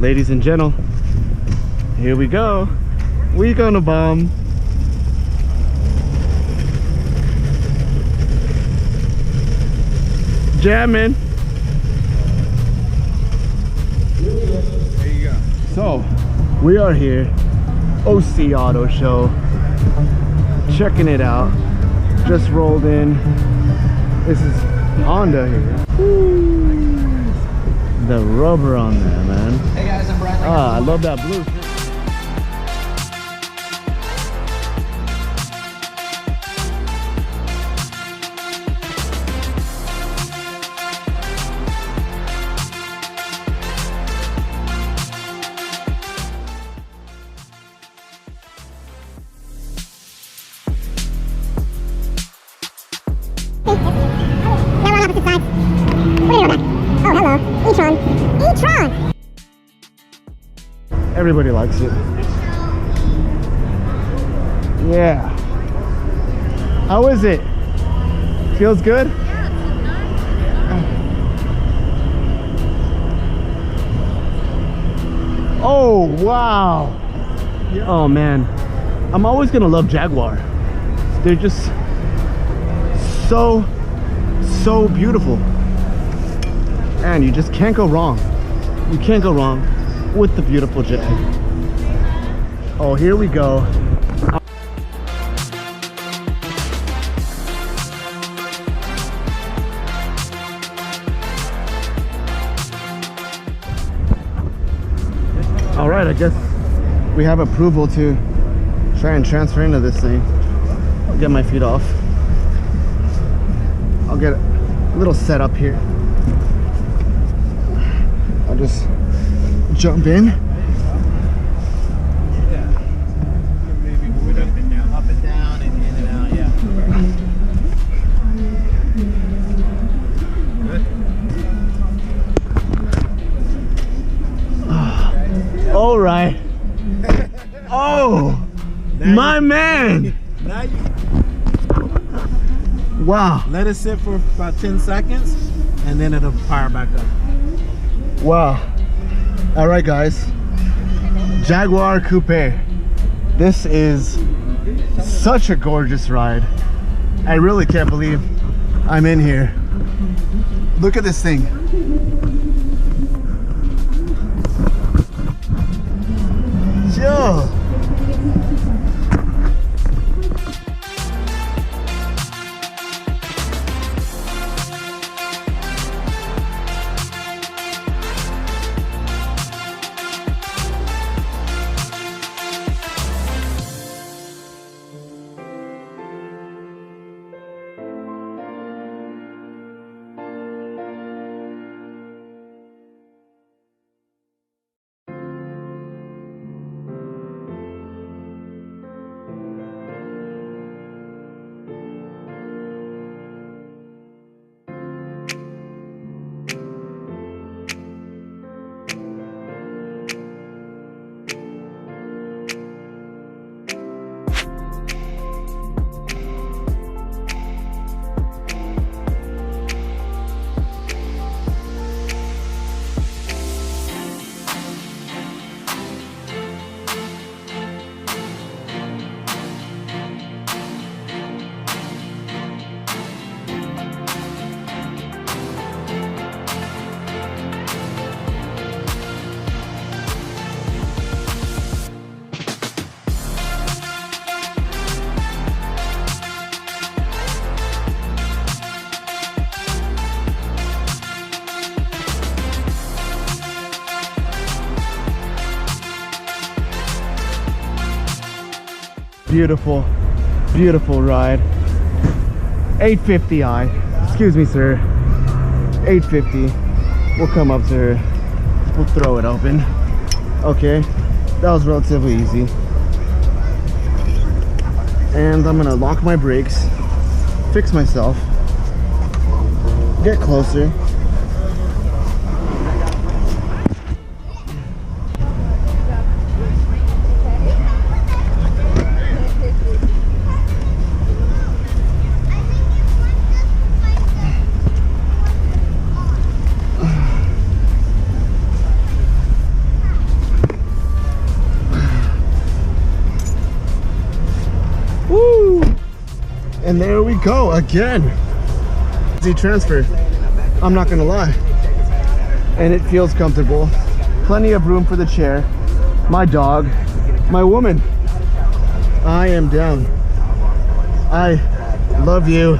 Ladies and gentlemen, here we go. We gonna bomb. Jamming. There you go. So, we are here, OC Auto Show, checking it out. Just rolled in. This is Honda here. Woo. The rubber on there, man. Hey guys, I'm Brad. Ah, I love that blue. E-tron! Everybody likes it. Yeah. How is it? Feels good? Oh, wow. Oh, man. I'm always gonna love Jaguar. They're just so beautiful. And you just can't go wrong. You can't go wrong with the beautiful Jag. Oh, here we go. All right, I guess we have approval to try and transfer into this thing. I'll get my feet off. I'll get a little set up here. I'll just jump in. Yeah. Maybe move it up and down and in and out, yeah. Good. All right. Oh, my man. Now you Wow. let it sit for about 10 seconds and then it'll fire back up. Wow. All right, guys. Jaguar Coupe. This is such a gorgeous ride. I really can't believe I'm in here. Look at this thing. Chill. Beautiful, beautiful ride. 850i. Excuse me, sir. 850. We'll come up to her. We'll throw it open. Okay, that was relatively easy. And I'm gonna lock my brakes, fix myself, get closer. And there we go again. Easy transfer. I'm not gonna lie. And it feels comfortable. Plenty of room for the chair. My dog. My woman. I am down. I love you.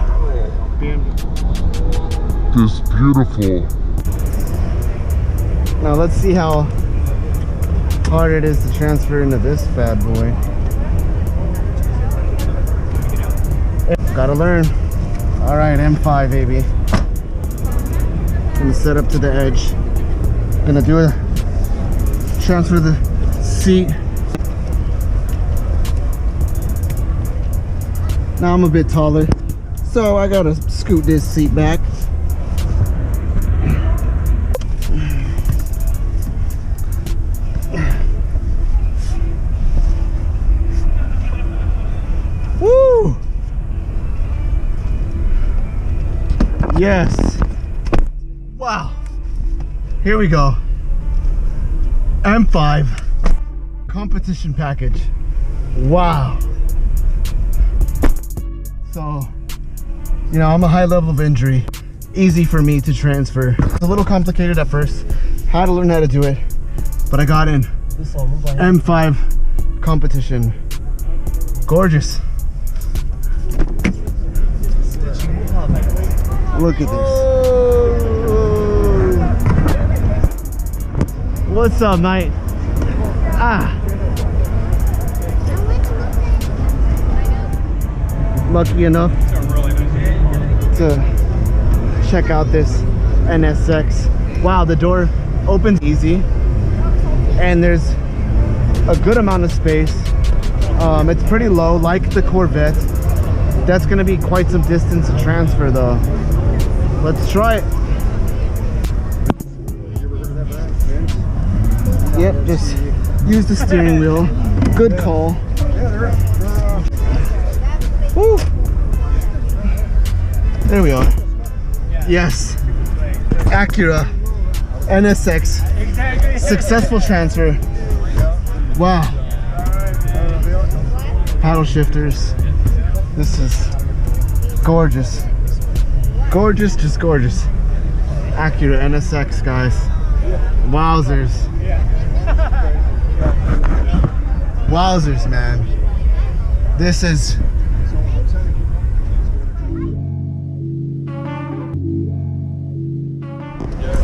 This beautiful. Now let's see how hard it is to transfer into this bad boy. Gotta learn. All right, M5 baby. Gonna set up to the edge. Gonna do a transfer the seat. Now I'm a bit taller, so I gotta scoot this seat back. Woo! Yes. Wow. Here we go. M5 competition package. Wow. So, you know, I'm a high level of injury. Easy for me to transfer. It's a little complicated at first. Had to learn how to do it, but I got in. M5 competition. Gorgeous. Look at this. What's up, mate? Ah. Lucky enough to check out this NSX. Wow, the door opens easy and there's a good amount of space. It's pretty low, like the Corvette. That's gonna be quite some distance to transfer though. Let's try it. Yep, just use the steering wheel. Good call. Woo. There we are. Yes. Acura NSX. Successful transfer. Wow. Paddle shifters. This is gorgeous. Gorgeous, just gorgeous. Acura NSX, guys. Wowzers. Wowzers, man. This is...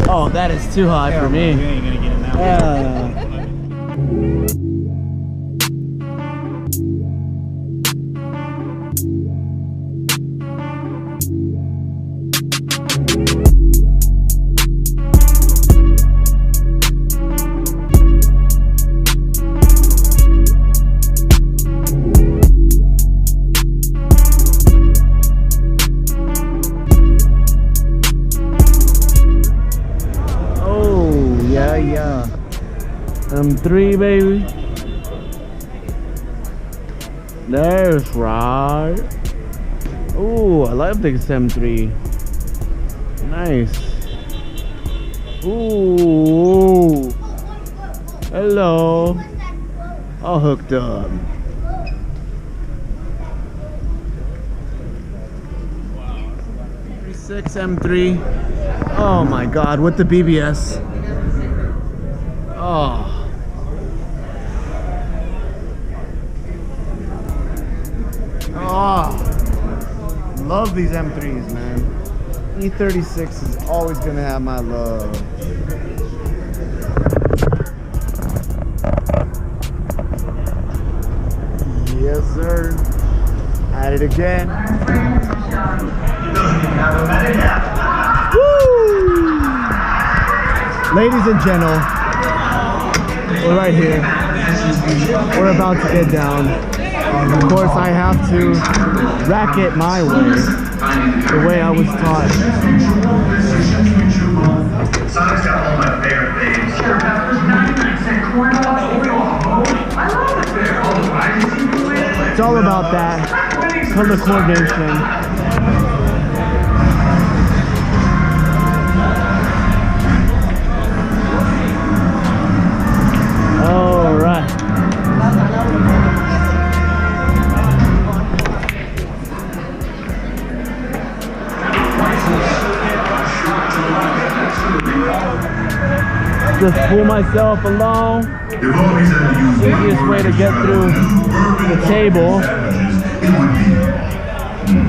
Oh, that is too hot for me. You ain't gonna get in that one. Yeah. M3, baby. That's right. Ooh, I love this M3. Nice. Ooh. Hello. All hooked up. Six M3. Oh my God, with the BBS. Oh. Oh. Love these M3s, man. E36 is always gonna have my love. Yes, sir. At it again. Woo! Ladies and gentlemen, we're right here. We're about to get down. Of course, I have to rack it my way, the way I was taught. Sonic's got all my favorite things. It's all about that color coordination. All right. Just pull myself along. If always had to use one Easiest word way to to get describe through new the bourbon table. beverages, it would be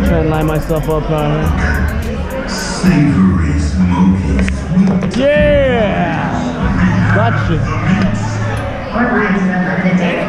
Try and line myself up right here. savory, smoky, sweet. Yeah! Gotcha. Or lines of unlimited data